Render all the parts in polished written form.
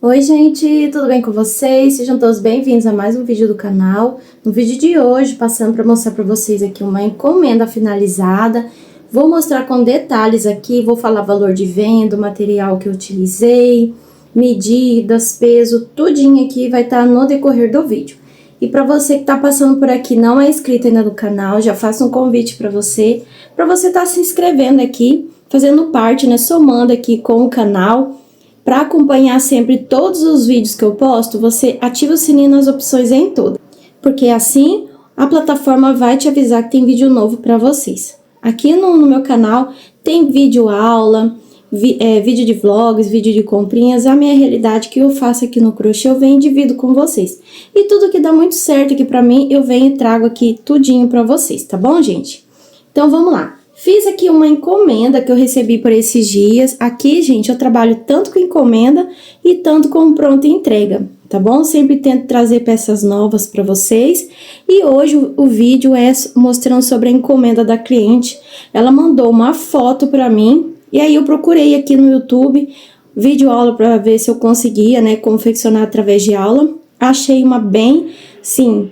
Oi gente, tudo bem com vocês? Sejam todos bem-vindos a mais um vídeo do canal. No vídeo de hoje, passando para mostrar para vocês aqui uma encomenda finalizada. Vou mostrar com detalhes aqui, vou falar valor de venda, o material que eu utilizei, medidas, peso, tudinho aqui vai estar no decorrer do vídeo. E para você que tá passando por aqui, não é inscrito ainda no canal, já faço um convite para você estar se inscrevendo aqui, fazendo parte, né, somando aqui com o canal. Para acompanhar sempre todos os vídeos que eu posto, você ativa o sininho nas opções em todas, porque assim a plataforma vai te avisar que tem vídeo novo para vocês. Aqui no meu canal tem vídeo aula, vídeo de vlogs, vídeo de comprinhas, a minha realidade que eu faço aqui no crochê eu venho e divido com vocês. E tudo que dá muito certo aqui para mim, eu venho e trago aqui tudinho para vocês, tá bom, gente? Então vamos lá. Fiz aqui uma encomenda que eu recebi por esses dias. Aqui, gente, eu trabalho tanto com encomenda e tanto com pronta entrega, tá bom? Sempre tento trazer peças novas para vocês. E hoje o vídeo é mostrando sobre a encomenda da cliente. Ela mandou uma foto para mim e aí eu procurei aqui no YouTube vídeo aula para ver se eu conseguia, né, confeccionar através de aula. Achei uma bem, sim,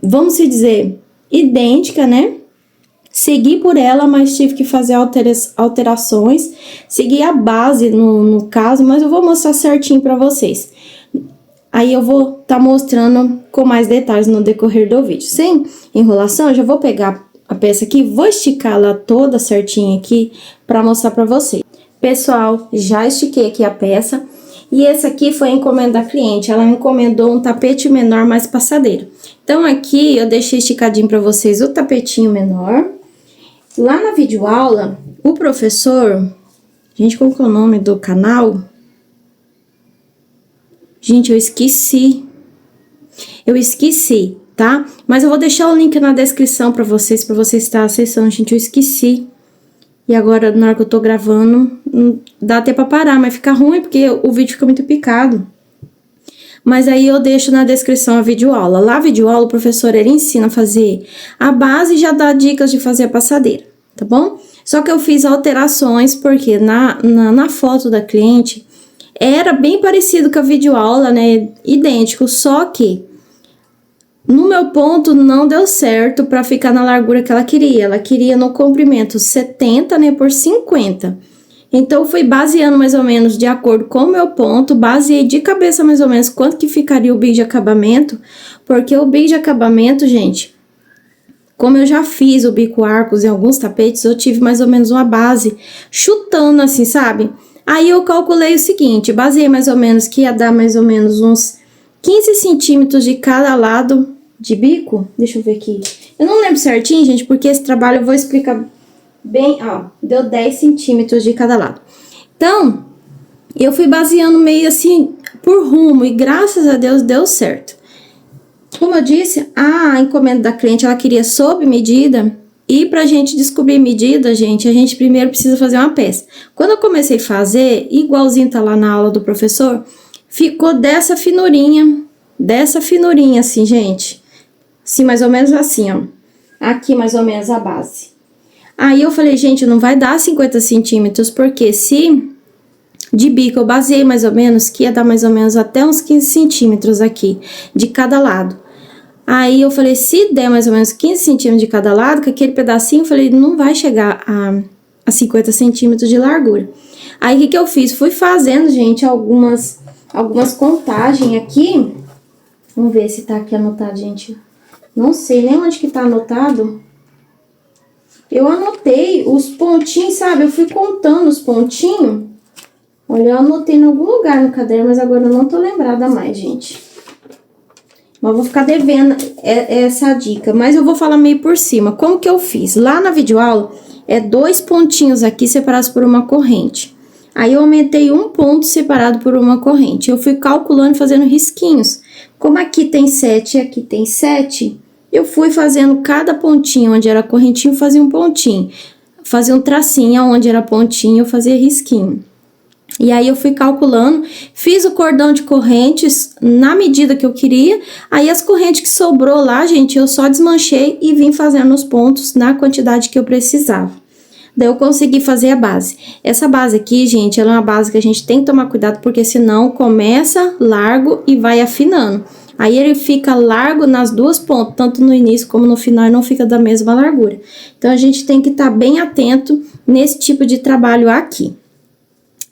vamos se dizer, idêntica, né? Segui por ela, mas tive que fazer alterações. Segui a base no caso, mas eu vou mostrar certinho pra vocês. Aí eu vou tá mostrando com mais detalhes no decorrer do vídeo. Sem enrolação, eu já vou pegar a peça aqui, vou esticar ela toda certinha aqui pra mostrar pra vocês. Pessoal, já estiquei aqui a peça. E esse aqui foi a encomenda da cliente, ela me encomendou um tapete menor mais passadeiro. Então aqui eu deixei esticadinho pra vocês o tapetinho menor. Lá na videoaula, o professor... Gente, qual que é o nome do canal? Gente, eu esqueci. Eu esqueci, tá? Mas eu vou deixar o link na descrição pra vocês estar acessando. Gente, eu esqueci. E agora, na hora que eu tô gravando, dá até pra parar, mas fica ruim porque o vídeo fica muito picado. Mas aí eu deixo na descrição a videoaula. Lá a videoaula, o professor, ele ensina a fazer a base e já dá dicas de fazer a passadeira, tá bom? Só que eu fiz alterações porque na foto da cliente era bem parecido com a videoaula, né? Idêntico, só que no meu ponto não deu certo pra ficar na largura que ela queria. Ela queria no comprimento 70, né, por 50. Então, eu fui baseando mais ou menos de acordo com o meu ponto, baseei de cabeça mais ou menos quanto que ficaria o bico de acabamento, porque o bico de acabamento, gente, como eu já fiz o bico arcos em alguns tapetes, eu tive mais ou menos uma base, chutando assim, sabe? Aí, eu calculei o seguinte, baseei mais ou menos que ia dar mais ou menos uns 15 centímetros de cada lado de bico. Deixa eu ver aqui. Eu não lembro certinho, gente, porque esse trabalho eu vou explicar bem, ó, deu 10 centímetros de cada lado. Então, eu fui baseando meio assim, por rumo, e graças a Deus deu certo. Como eu disse, a encomenda da cliente, ela queria sob medida, e pra gente descobrir medida, gente, a gente primeiro precisa fazer uma peça. Quando eu comecei a fazer, igualzinho tá lá na aula do professor, ficou dessa finurinha assim, gente. Assim, mais ou menos assim, ó. Aqui, mais ou menos, a base. Aí eu falei, gente, não vai dar 50 centímetros, porque se de bico eu baseei mais ou menos, que ia dar mais ou menos até uns 15 centímetros aqui, de cada lado. Aí eu falei, se der mais ou menos 15 centímetros de cada lado, com aquele pedacinho, eu falei, não vai chegar a 50 centímetros de largura. Aí o que eu fiz? Fui fazendo, gente, algumas contagens aqui. Vamos ver se tá aqui anotado, gente. Não sei nem onde que tá anotado. Eu anotei os pontinhos, sabe? Eu fui contando os pontinhos. Olha, eu anotei em algum lugar no caderno, mas agora eu não tô lembrada mais, gente. Mas eu vou ficar devendo essa dica. Mas eu vou falar meio por cima. Como que eu fiz? Lá na videoaula, é 2 pontinhos aqui separados por uma corrente. Aí, eu aumentei um ponto separado por uma corrente. Eu fui calculando e fazendo risquinhos. Como aqui tem 7 e aqui tem 7... eu fui fazendo cada pontinho, onde era correntinho, fazia um pontinho. Fazia um tracinho, onde era pontinho, eu fazia risquinho. E aí, eu fui calculando, fiz o cordão de correntes na medida que eu queria. Aí, as correntes que sobrou lá, gente, eu só desmanchei e vim fazendo os pontos na quantidade que eu precisava. Daí eu consegui fazer a base. Essa base aqui, gente, ela é uma base que a gente tem que tomar cuidado, porque senão começa largo e vai afinando. Aí ele fica largo nas duas pontas, tanto no início como no final, e não fica da mesma largura. Então, a gente tem que estar bem atento nesse tipo de trabalho aqui.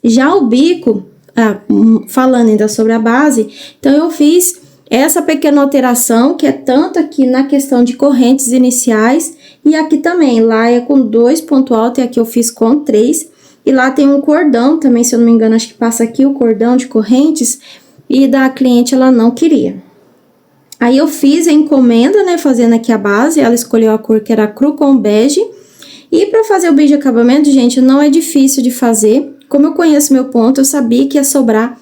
Já o bico, falando ainda sobre a base, então eu fiz essa pequena alteração, que é tanto aqui na questão de correntes iniciais, e aqui também, lá é com 2 pontos altos, e aqui eu fiz com 3. E lá tem um cordão também, se eu não me engano, acho que passa aqui o cordão de correntes, e da cliente ela não queria. Aí eu fiz a encomenda, né, fazendo aqui a base, ela escolheu a cor que era cru com bege. E para fazer o bege de acabamento, gente, não é difícil de fazer. Como eu conheço meu ponto, eu sabia que ia sobrar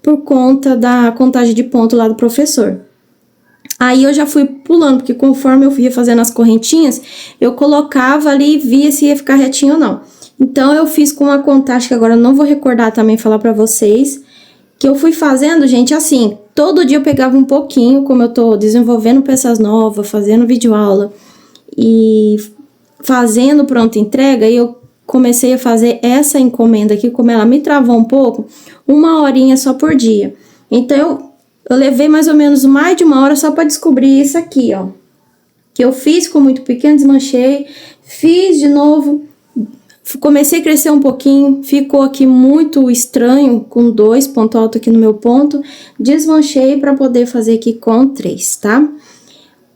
por conta da contagem de ponto lá do professor. Aí eu já fui pulando, porque conforme eu ia fazendo as correntinhas, eu colocava ali e via se ia ficar retinho ou não. Então, eu fiz com uma contagem que agora eu não vou recordar também, falar pra vocês, que eu fui fazendo, gente, assim, todo dia eu pegava um pouquinho, como eu tô desenvolvendo peças novas, fazendo videoaula e fazendo pronta entrega, e eu comecei a fazer essa encomenda aqui, como ela me travou um pouco, 1 horinha só por dia. Então, eu levei mais ou menos mais de 1 hora só para descobrir isso aqui, ó. Que eu fiz, ficou muito pequeno, desmanchei, fiz de novo, comecei a crescer um pouquinho, ficou aqui muito estranho, com 2 pontos altos aqui no meu ponto, desmanchei para poder fazer aqui com 3, tá?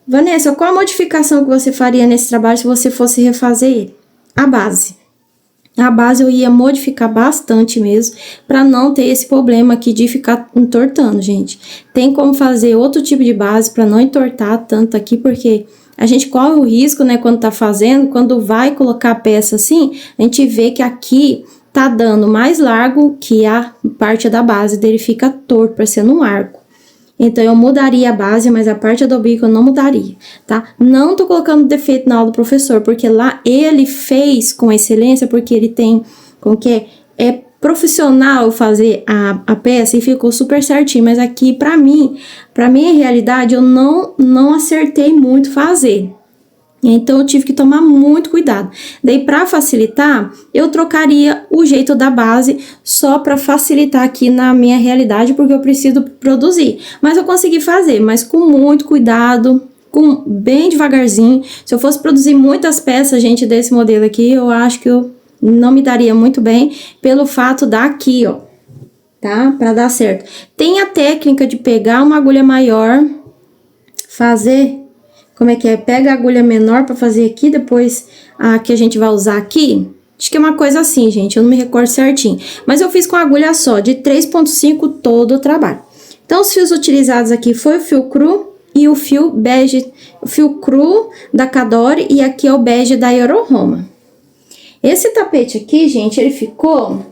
Vanessa, qual a modificação que você faria nesse trabalho se você fosse refazer ele? A base. A base eu ia modificar bastante mesmo, para não ter esse problema aqui de ficar entortando, gente. Tem como fazer outro tipo de base para não entortar tanto aqui, porque a gente corre o risco, né, quando tá fazendo, quando vai colocar a peça assim, a gente vê que aqui tá dando mais largo que a parte da base dele fica torto, parecendo um arco. Então, eu mudaria a base, mas a parte do bico eu não mudaria, tá? Não tô colocando defeito na aula do professor, porque lá ele fez com excelência, porque ele tem, com que é profissional fazer a peça e ficou super certinho. Mas aqui, pra minha realidade, eu não acertei muito fazer. Então, eu tive que tomar muito cuidado. Daí, para facilitar, eu trocaria o jeito da base só para facilitar aqui na minha realidade, porque eu preciso produzir. Mas eu consegui fazer, mas com muito cuidado, bem devagarzinho. Se eu fosse produzir muitas peças, gente, desse modelo aqui, eu acho que eu não me daria muito bem pelo fato daqui, ó, tá? Para dar certo. Tem a técnica de pegar uma agulha maior, fazer... Como é que é? Pega a agulha menor para fazer aqui, depois a que a gente vai usar aqui. Acho que é uma coisa assim, gente, eu não me recordo certinho. Mas eu fiz com agulha só, de 3,5 todo o trabalho. Então, os fios utilizados aqui foi o fio cru e o fio bege, o fio cru da Cadore, e aqui é o bege da Euroroma. Esse tapete aqui, gente, ele ficou...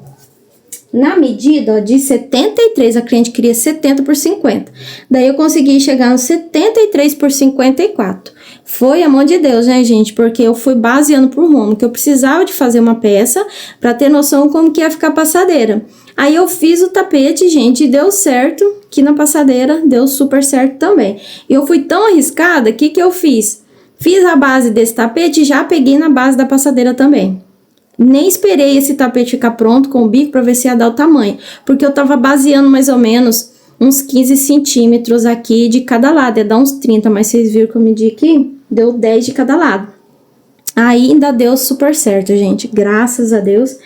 Na medida, ó, de 73, a cliente queria 70 por 50. Daí, eu consegui chegar no 73 por 54. Foi a mão de Deus, né, gente? Porque eu fui baseando por rumo, que eu precisava de fazer uma peça para ter noção como que ia ficar a passadeira. Aí, eu fiz o tapete, gente, e deu certo, que na passadeira deu super certo também. E eu fui tão arriscada, que eu fiz? Fiz a base desse tapete e já peguei na base da passadeira também. Nem esperei esse tapete ficar pronto com o bico para ver se ia dar o tamanho, porque eu tava baseando mais ou menos uns 15 centímetros aqui de cada lado, ia dar uns 30, mas vocês viram que eu medi aqui? Deu 10 de cada lado. Aí ainda deu super certo, gente, graças a Deus,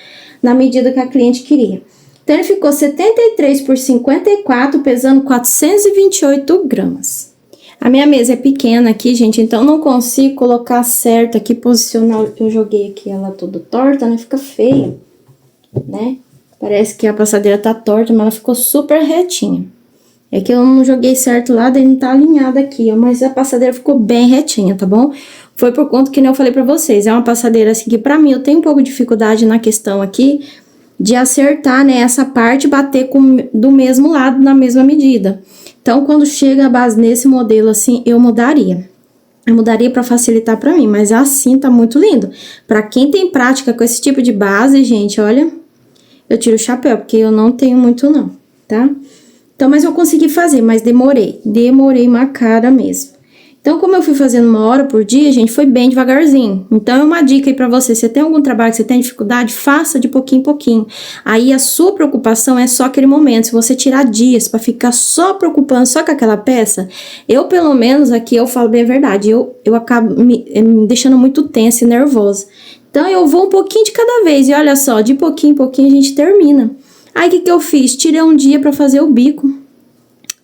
na medida que a cliente queria. Então, ele ficou 73 por 54, pesando 428 gramas. A minha mesa é pequena aqui, gente, então não consigo colocar certo aqui, posicionar. Eu joguei aqui ela toda torta, né? Fica feia, né? Parece que a passadeira tá torta, mas ela ficou super retinha. É que eu não joguei certo lá, daí não tá alinhada aqui, ó. Mas a passadeira ficou bem retinha, tá bom? Foi por conta que nem eu falei pra vocês. É uma passadeira assim que pra mim eu tenho um pouco de dificuldade na questão aqui de acertar, né? Essa parte bater do mesmo lado, na mesma medida. Então, quando chega a base nesse modelo assim, eu mudaria. Eu mudaria para facilitar para mim, mas assim tá muito lindo. Para quem tem prática com esse tipo de base, gente, olha, eu tiro o chapéu, porque eu não tenho muito não, tá? Então, mas eu consegui fazer, mas demorei uma cara mesmo. Então, como eu fui fazendo 1 hora por dia, gente, foi bem devagarzinho. Então, é uma dica aí pra você. Se tem algum trabalho que você tem dificuldade, faça de pouquinho em pouquinho. Aí, a sua preocupação é só aquele momento. Se você tirar dias pra ficar só preocupando, só com aquela peça, eu, pelo menos, aqui, eu falo bem a verdade. Eu acabo me deixando muito tensa e nervosa. Então, eu vou um pouquinho de cada vez. E olha só, de pouquinho em pouquinho a gente termina. Aí, o que eu fiz? Tirei um dia pra fazer o bico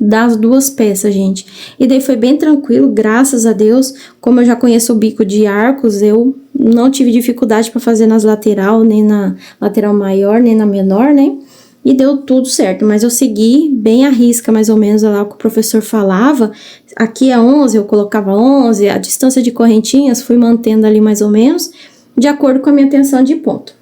das 2 peças, gente. E daí foi bem tranquilo, graças a Deus. Como eu já conheço o bico de arcos, eu não tive dificuldade para fazer nas lateral, nem na lateral maior, nem na menor, né? E deu tudo certo, mas eu segui bem a risca, mais ou menos, lá o que o professor falava. Aqui é 11, eu colocava 11, a distância de correntinhas fui mantendo ali mais ou menos, de acordo com a minha tensão de ponto.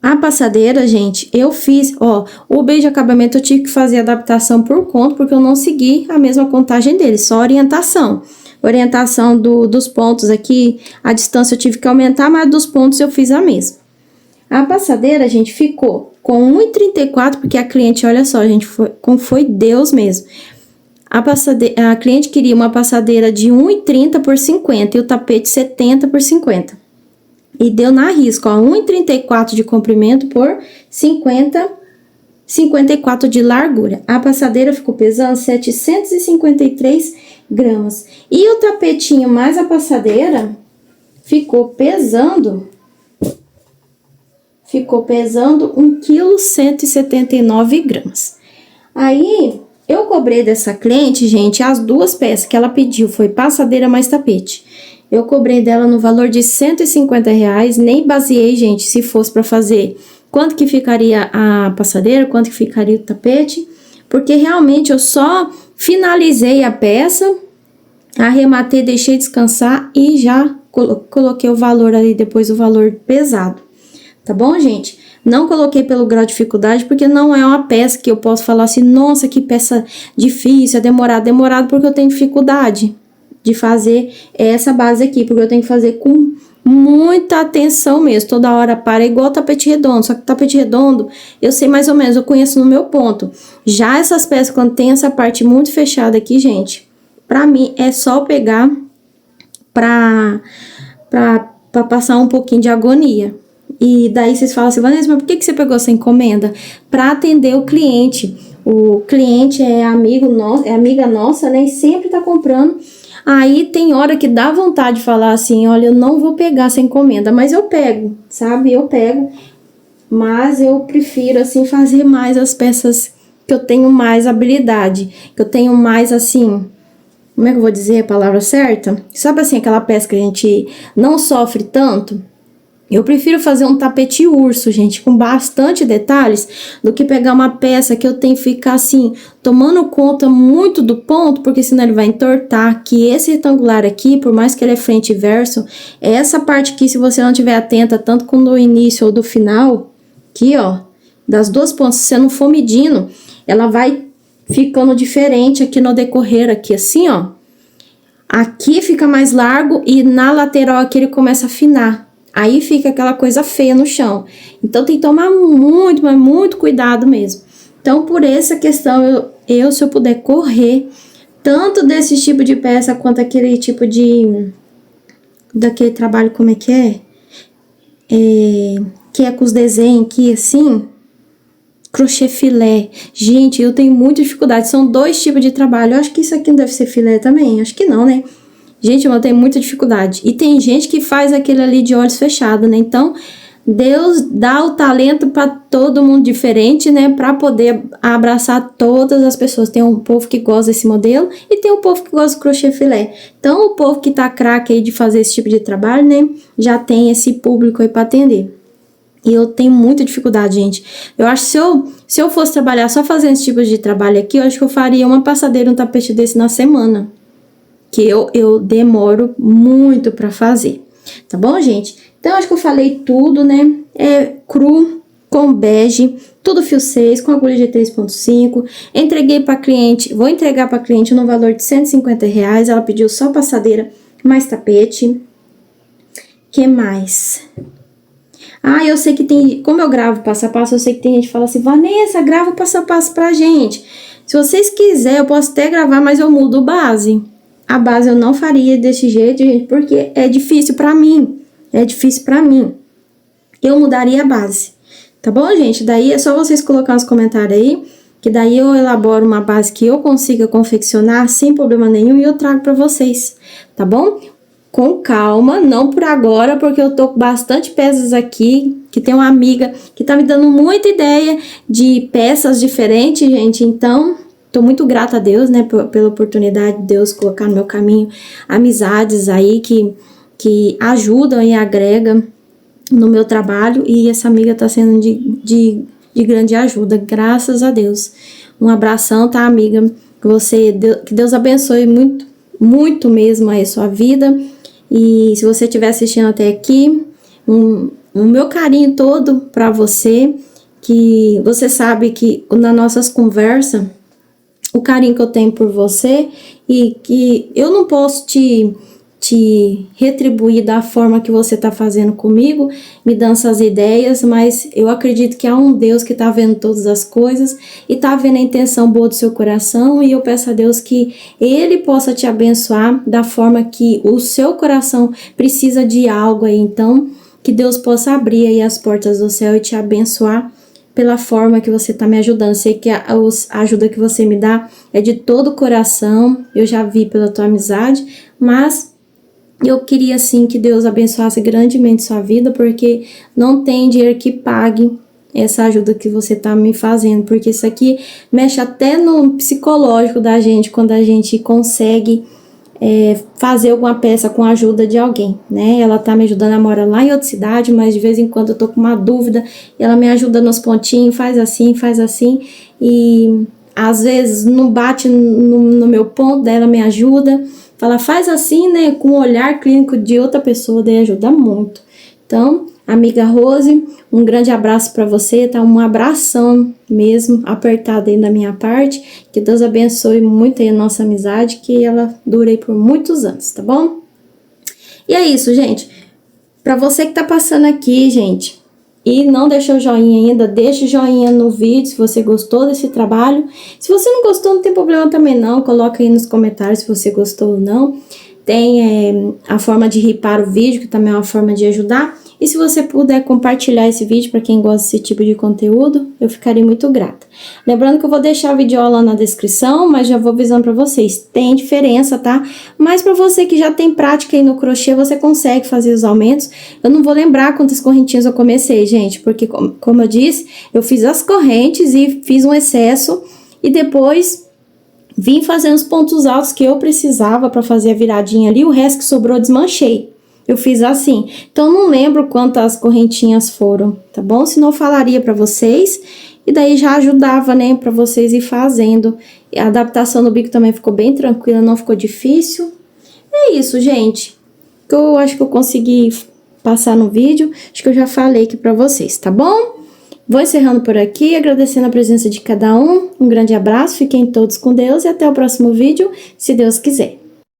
A passadeira, gente, eu fiz, ó, o beijo de acabamento eu tive que fazer adaptação por conta, porque eu não segui a mesma contagem dele, só orientação. Orientação dos pontos aqui, a distância eu tive que aumentar, mas dos pontos eu fiz a mesma. A passadeira, gente, ficou com 1,34, porque a cliente, olha só, gente, foi Deus mesmo. A cliente queria uma passadeira de 1,30 por 50 e o tapete 70 por 50. E deu na risca, ó, 1,34 de comprimento por 54 de largura. A passadeira ficou pesando 753 gramas. E o tapetinho mais a passadeira ficou pesando 1,179 kg. Aí, eu cobrei dessa cliente, gente, as 2 peças que ela pediu, foi passadeira mais tapete. Eu cobrei dela no valor de R$150, nem baseei, gente, se fosse para fazer quanto que ficaria a passadeira, quanto que ficaria o tapete, porque realmente eu só finalizei a peça, arrematei, deixei descansar e já coloquei o valor ali, depois o valor pesado, tá bom, gente? Não coloquei pelo grau de dificuldade, porque não é uma peça que eu posso falar assim, nossa, que peça difícil, é demorado porque eu tenho dificuldade de fazer essa base aqui, porque eu tenho que fazer com muita atenção mesmo, toda hora para, igual tapete redondo, só que tapete redondo, eu sei mais ou menos, eu conheço no meu ponto. Já essas peças, quando tem essa parte muito fechada aqui, gente, pra mim é só pegar pra passar um pouquinho de agonia. E daí vocês falam assim, Vanessa, mas por que você pegou essa encomenda? Pra atender o cliente. O cliente é amigo nosso, é amiga nossa, né, e sempre tá comprando. Aí tem hora que dá vontade de falar assim, olha, eu não vou pegar essa encomenda, mas eu pego, sabe? Eu pego, mas eu prefiro, assim, fazer mais as peças que eu tenho mais habilidade, que eu tenho mais, assim, como é que eu vou dizer a palavra certa? Sabe, assim, aquela peça que a gente não sofre tanto? Eu prefiro fazer um tapete urso, gente, com bastante detalhes, do que pegar uma peça que eu tenho que ficar, assim, tomando conta muito do ponto, porque senão ele vai entortar. Que esse retangular aqui, por mais que ele é frente e verso, essa parte aqui, se você não estiver atenta, tanto com do início ou do final, aqui, ó, das 2 pontas, se você não for medindo, ela vai ficando diferente aqui no decorrer, aqui, assim, ó. Aqui fica mais largo e na lateral aqui ele começa a afinar. Aí fica aquela coisa feia no chão. Então, tem que tomar muito, mas muito cuidado mesmo. Então, por essa questão, se eu puder correr, tanto desse tipo de peça, quanto aquele tipo de... daquele trabalho, como é? Que é com os desenhos aqui, assim... crochê filé. Gente, eu tenho muita dificuldade. São 2 tipos de trabalho. Eu acho que isso aqui não deve ser filé também. Acho que não, né? Gente, eu tenho muita dificuldade. E tem gente que faz aquele ali de olhos fechados, né? Então, Deus dá o talento para todo mundo diferente, né? Para poder abraçar todas as pessoas. Tem um povo que gosta desse modelo e tem um povo que gosta do crochê filé. Então, o povo que tá craque aí de fazer esse tipo de trabalho, né? Já tem esse público aí para atender. E eu tenho muita dificuldade, gente. Eu acho que se eu fosse trabalhar só fazendo esse tipo de trabalho aqui, eu acho que eu faria uma passadeira, um tapete desse na semana. Que eu demoro muito pra fazer. Tá bom, gente? Então, acho que eu falei tudo, né? É cru, com bege, tudo fio 6, com agulha de 3,5. Entreguei pra cliente, vou entregar pra cliente no valor de R$150. Ela pediu só passadeira mais tapete. Que mais? Ah, eu sei que tem... Como eu gravo passo a passo, eu sei que tem gente que fala assim, Vanessa, grava passo a passo pra gente. Se vocês quiserem, eu posso até gravar, mas eu mudo base. a base eu não faria desse jeito, gente, porque é difícil pra mim. É difícil pra mim. Eu mudaria a base. Tá bom, gente? Daí é só vocês colocar nos comentários aí, que daí eu elaboro uma base que eu consiga confeccionar sem problema nenhum e eu trago pra vocês, tá bom? Com calma, não por agora, porque eu tô com bastante peças aqui, que tem uma amiga que tá me dando muita ideia de peças diferentes, gente, então tô muito grata a Deus, né, pela oportunidade de Deus colocar no meu caminho amizades aí que ajudam e agregam no meu trabalho, e essa amiga tá sendo de grande ajuda, graças a Deus. Um abração, tá, amiga? Que Deus abençoe muito, muito mesmo aí a sua vida. E se você estiver assistindo até aqui, o meu carinho todo pra você, que você sabe que nas nossas conversas, o carinho que eu tenho por você, e que eu não posso te retribuir da forma que você tá fazendo comigo, me dando essas ideias, mas eu acredito que há um Deus que tá vendo todas as coisas e tá vendo a intenção boa do seu coração, e eu peço a Deus que Ele possa te abençoar da forma que o seu coração precisa de algo aí, então que Deus possa abrir aí as portas do céu e te abençoar pela forma que você tá me ajudando. Sei que a ajuda que você me dá é de todo o coração, eu já vi pela tua amizade, mas eu queria, assim, que Deus abençoasse grandemente sua vida, porque não tem dinheiro que pague essa ajuda que você tá me fazendo, porque isso aqui mexe até no psicológico da gente, quando a gente consegue fazer alguma peça com a ajuda de alguém, né? Ela tá me ajudando, ela mora lá em outra cidade, mas de vez em quando eu tô com uma dúvida, e ela me ajuda nos pontinhos, faz assim, e às vezes não bate no meu ponto, daí ela me ajuda. Fala, faz assim, né, com o olhar clínico de outra pessoa, daí ajuda muito. Então, amiga Rose, um grande abraço para você, tá? Um abração mesmo, apertado aí da minha parte. Que Deus abençoe muito aí a nossa amizade, que ela dure aí por muitos anos, tá bom? E é isso, gente. Para você que tá passando aqui, gente, e não deixou o joinha ainda, deixa o joinha no vídeo se você gostou desse trabalho. Se você não gostou, não tem problema também não, coloca aí nos comentários se você gostou ou não. Tem a forma de ripar o vídeo, que também é uma forma de ajudar. E se você puder compartilhar esse vídeo para quem gosta desse tipo de conteúdo, eu ficaria muito grata. Lembrando que eu vou deixar a videoaula na descrição, mas já vou avisando para vocês, tem diferença, tá? Mas para você que já tem prática aí no crochê, você consegue fazer os aumentos. Eu não vou lembrar quantas correntinhas eu comecei, gente, porque como eu disse, eu fiz as correntes e fiz um excesso e depois vim fazendo os pontos altos que eu precisava para fazer a viradinha ali, o resto que sobrou eu desmanchei. Eu fiz assim, então não lembro quantas correntinhas foram, tá bom? Senão eu falaria para vocês, e daí já ajudava, né, para vocês ir fazendo. E a adaptação no bico também ficou bem tranquila, não ficou difícil. É isso, gente, que eu acho que eu consegui passar no vídeo, acho que eu já falei aqui para vocês, tá bom? Vou encerrando por aqui, agradecendo a presença de cada um, um grande abraço, fiquem todos com Deus e até o próximo vídeo, se Deus quiser.